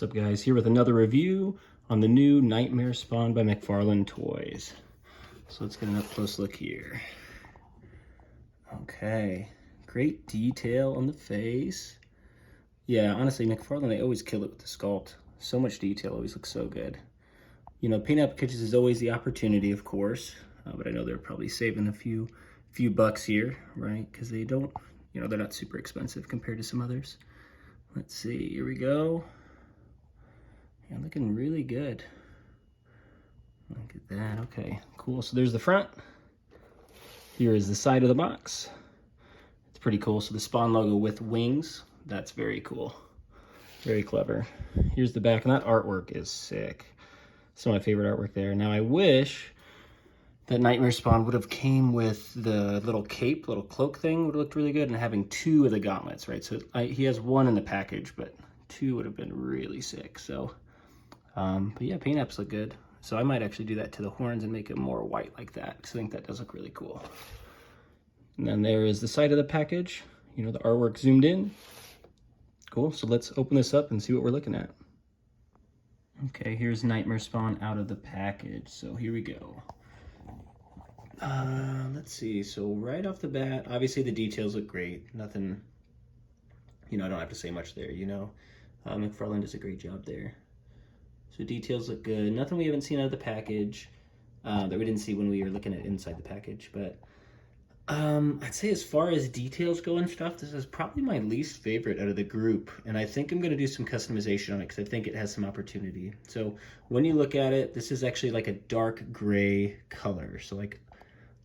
What's up, guys? Here with another review on the new Nightmare Spawn by McFarlane Toys. So let's get an up-close look here. Okay, great detail on the face. Yeah, honestly, McFarlane, they always kill it with the sculpt. So much detail, always looks so good. You know, paint applications is always the opportunity, of course, but I know they're probably saving a few bucks here, right? Because they don't, you know, they're not super expensive compared to some others. Let's see, here we go. Yeah, looking really good. Look at that. Okay, cool. So there's the front. Here is the side of the box. It's pretty cool. So the Spawn logo with wings. That's very cool. Very clever. Here's the back, and that artwork is sick. Some of my favorite artwork there. Now I wish that Nightmare Spawn would have came with the little cape, little cloak thing would have looked really good, and having two of the gauntlets, right? So he has one in the package, but two would have been really sick. So, but yeah, paint apps look good. So I might actually do that to the horns and make it more white like that, because I think that does look really cool. And then there is the side of the package. You know, the artwork zoomed in. Cool, so let's open this up and see what we're looking at. Okay, here's Nightmare Spawn out of the package. So here we go. Let's see, so right off the bat, obviously the details look great. Nothing, you know, I don't have to say much there, you know. McFarlane does a great job there. So details look good. Nothing we haven't seen out of the package that we didn't see when we were looking at inside the package. But I'd say as far as details go and stuff, this is probably my least favorite out of the group. And I think I'm going to do some customization on it because I think it has some opportunity. So when you look at it, this is actually like a dark gray color. So like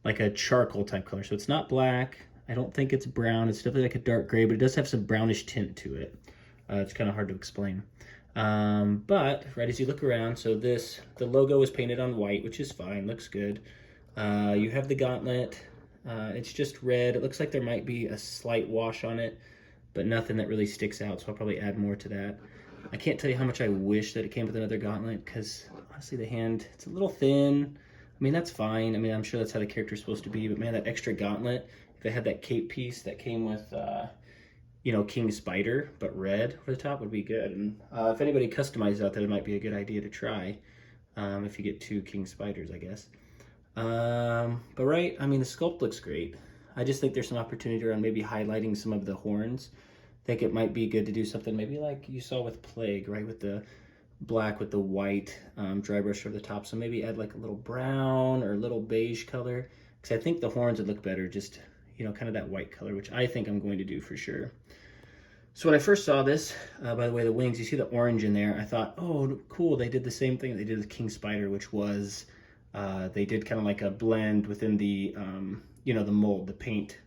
a charcoal type color. So it's not black. I don't think it's brown. It's definitely like a dark gray, but it does have some brownish tint to it. It's kind of hard to explain. But right as you look around, so the logo is painted on white, which is fine, looks good. You have the gauntlet. It's just red. It looks like there might be a slight wash on it, but nothing that really sticks out, so I'll probably add more to that. I can't tell you how much I wish that it came with another gauntlet, because honestly the hand, it's a little thin. I mean, that's fine. I mean, I'm sure that's how the character's supposed to be, but man, that extra gauntlet, if they had that cape piece that came with, you know, King Spider, but red over the top would be good. And if anybody customizes out there, it might be a good idea to try if you get two King Spiders, I guess. But right, I mean, the sculpt looks great. I just think there's some opportunity around maybe highlighting some of the horns. I think it might be good to do something maybe like you saw with Plague, right? With the black with the white dry brush over the top. So maybe add like a little brown or a little beige color, because I think the horns would look better just, you know, kind of that white color, which I think I'm going to do for sure. So when I first saw this, by the way, the wings, you see the orange in there, I thought, oh, cool, they did the same thing they did with King Spider, which was, they did kind of like a blend within the, you know, the mold, the paint,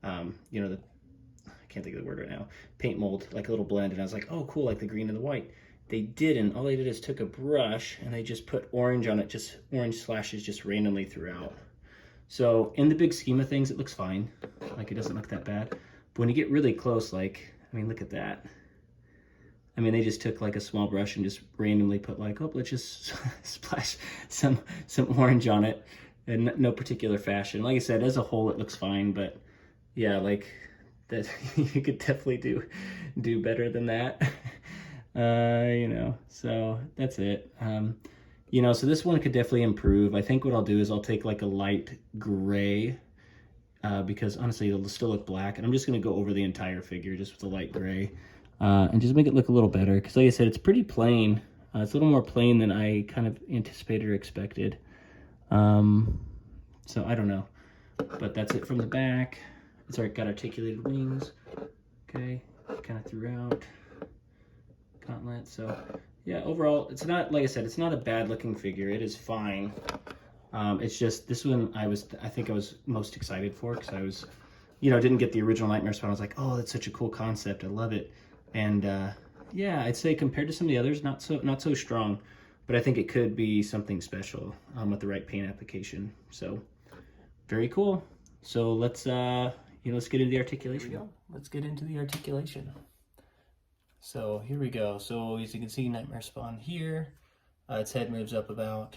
you know, I can't think of the word right now, paint mold, like a little blend, and I was like, oh, cool, like the green and the white. They didn't. All they did is took a brush and they just put orange on it, just orange slashes just randomly throughout. So in the big scheme of things, it looks fine. Like, it doesn't look that bad. But when you get really close, like, I mean, look at that. I mean, they just took like a small brush and just randomly put like, oh, let's just splash some orange on it in no particular fashion. Like I said, as a whole, it looks fine. But yeah, like that, you could definitely do better than that. You know, so that's it. You know, so this one could definitely improve. I think what I'll do is I'll take like a light gray, because honestly it'll still look black, and I'm just going to go over the entire figure just with a light gray, and just make it look a little better, because like I said, it's pretty plain. It's a little more plain than I kind of anticipated or expected. So I don't know, but that's it from the back. It's already got articulated wings. Okay, kind of throughout. Gauntlet. So yeah, overall it's not, like I said, it's not a bad looking figure. It is fine. It's just this one I think I was most excited for, because I was, you know, didn't get the original Nightmare Spawn. I was like, oh, that's such a cool concept, I love it. And yeah, I'd say compared to some of the others, not so strong, but I think it could be something special with the right paint application. So very cool. So let's you know, let's get into the articulation. Here we go. Let's get into the articulation. So here we go. So as you can see, Nightmare Spawn here. Its head moves up about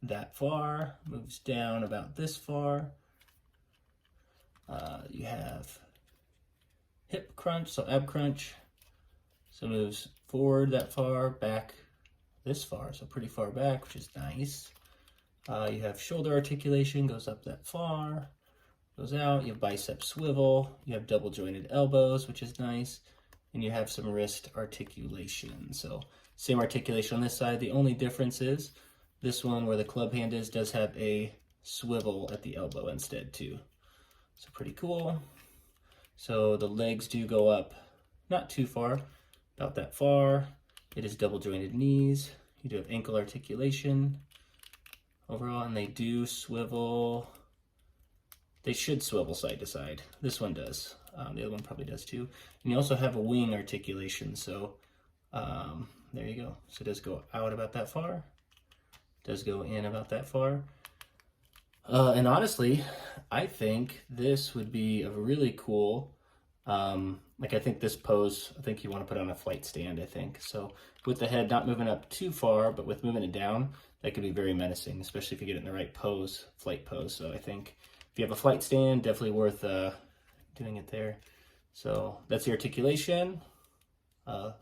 that far, moves down about this far. You have hip crunch, so ab crunch. So moves forward that far, back this far, so pretty far back, which is nice. You have shoulder articulation, goes up that far, goes out. You have bicep swivel, you have double jointed elbows, which is nice, and you have some wrist articulation. So same articulation on this side. The only difference is this one, where the club hand is, does have a swivel at the elbow instead too. So pretty cool. So the legs do go up not too far, about that far. It is double jointed knees. You do have ankle articulation overall, and they do swivel. They should swivel side to side. This one does. The other one probably does too. And you also have a wing articulation. So there you go. So it does go out about that far. Does go in about that far. And honestly, I think this would be a really cool, like I think this pose, I think you want to put on a flight stand, I think. So with the head not moving up too far, but with moving it down, that could be very menacing, especially if you get it in the right pose, flight pose. So I think if you have a flight stand, definitely worth doing it there. So that's the articulation.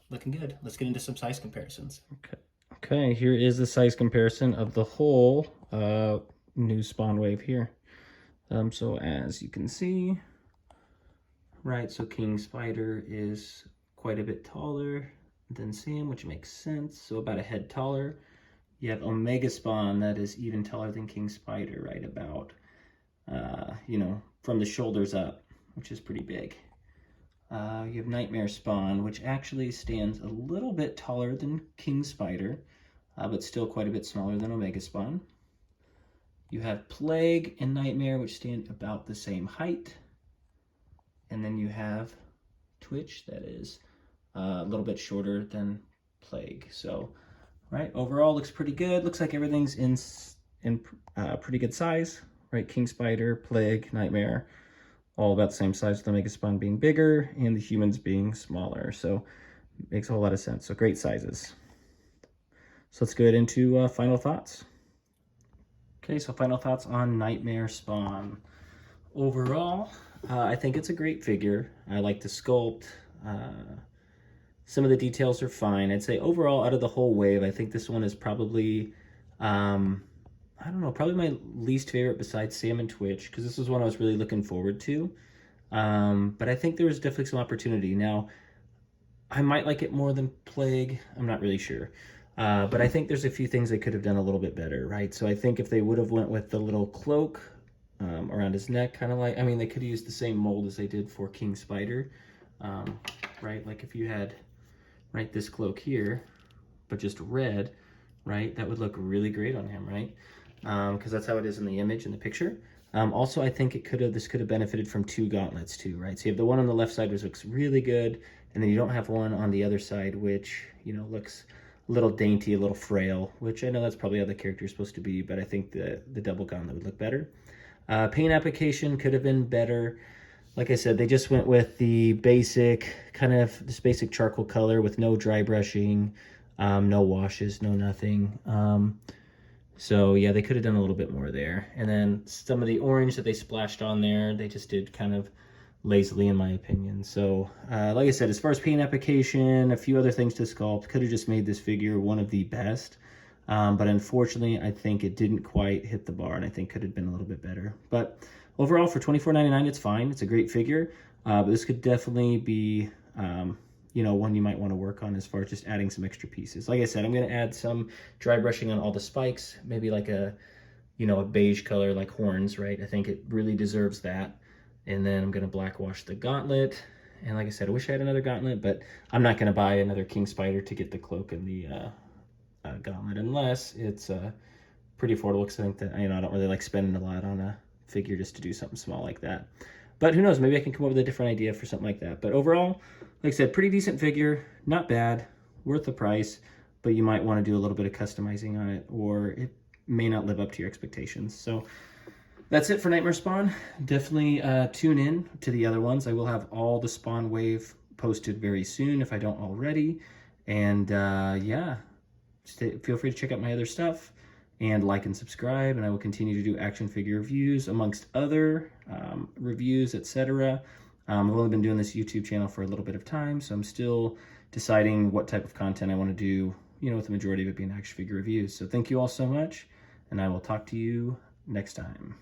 Looking good. Let's get into some size comparisons. Okay, here is the size comparison of the whole new Spawn wave here. So as you can see, right, so King Spider is quite a bit taller than Sam, which makes sense. So about a head taller. You have Omega Spawn that is even taller than King Spider, right about, you know, from the shoulders up, which is pretty big. You have Nightmare Spawn, which actually stands a little bit taller than King Spider, but still quite a bit smaller than Omega Spawn. You have Plague and Nightmare, which stand about the same height. And then you have Twitch, that is a little bit shorter than Plague. So, right, overall looks pretty good. Looks like everything's in pretty good size, right? King Spider, Plague, Nightmare, all about the same size, with Omega Spawn being bigger and the humans being smaller. So, makes a whole lot of sense. So, great sizes. So, let's get into final thoughts. Okay, so final thoughts on Nightmare Spawn. Overall, I think it's a great figure. I like the sculpt. Some of the details are fine. I'd say overall, out of the whole wave, I think this one is probably, I don't know, probably my least favorite besides Sam and Twitch, because this was one I was really looking forward to. But I think there was definitely some opportunity. Now, I might like it more than Plague. I'm not really sure. But I think there's a few things they could have done a little bit better, right? So I think if they would have went with the little cloak around his neck, kind of like, I mean, they could have used the same mold as they did for King Spider, right? Like if you had, right, this cloak here, but just red, right? That would look really great on him, right? Because that's how it is in the image, in the picture. Also, I think this could have benefited from two gauntlets too, right? So you have the one on the left side, which looks really good, and then you don't have one on the other side, which, you know, looks a little dainty, a little frail, which I know that's probably how the character is supposed to be, but I think the double gauntlet would look better. Paint application could have been better. Like I said, they just went with the basic, kind of this basic charcoal color with no dry brushing, no washes, no nothing. So yeah, they could have done a little bit more there. And then some of the orange that they splashed on there, they just did kind of lazily, in my opinion. So like I said, as far as paint application, a few other things to sculpt, could have just made this figure one of the best. But unfortunately, I think it didn't quite hit the bar, and I think could have been a little bit better. But overall, for $24.99, it's fine. It's a great figure. But this could definitely be, you know, one you might want to work on as far as just adding some extra pieces. Like I said, I'm going to add some dry brushing on all the spikes, maybe like a, you know, a beige color like horns, right? I think it really deserves that. And then I'm going to black wash the gauntlet. And like I said, I wish I had another gauntlet, but I'm not going to buy another King Spider to get the cloak and the gauntlet unless it's pretty affordable, because I think that, you know, I don't really like spending a lot on a figure just to do something small like that. But who knows, maybe I can come up with a different idea for something like that. But overall, like I said, pretty decent figure, not bad, worth the price, but you might want to do a little bit of customizing on it, or it may not live up to your expectations. So that's it for Nightmare Spawn. Definitely tune in to the other ones. I will have all the Spawn Wave posted very soon if I don't already. And yeah, feel free to check out my other stuff and like and subscribe. And I will continue to do action figure reviews amongst other reviews, etc. I've only been doing this YouTube channel for a little bit of time, so I'm still deciding what type of content I want to do, you know, with the majority of it being action figure reviews. So thank you all so much, and I will talk to you next time.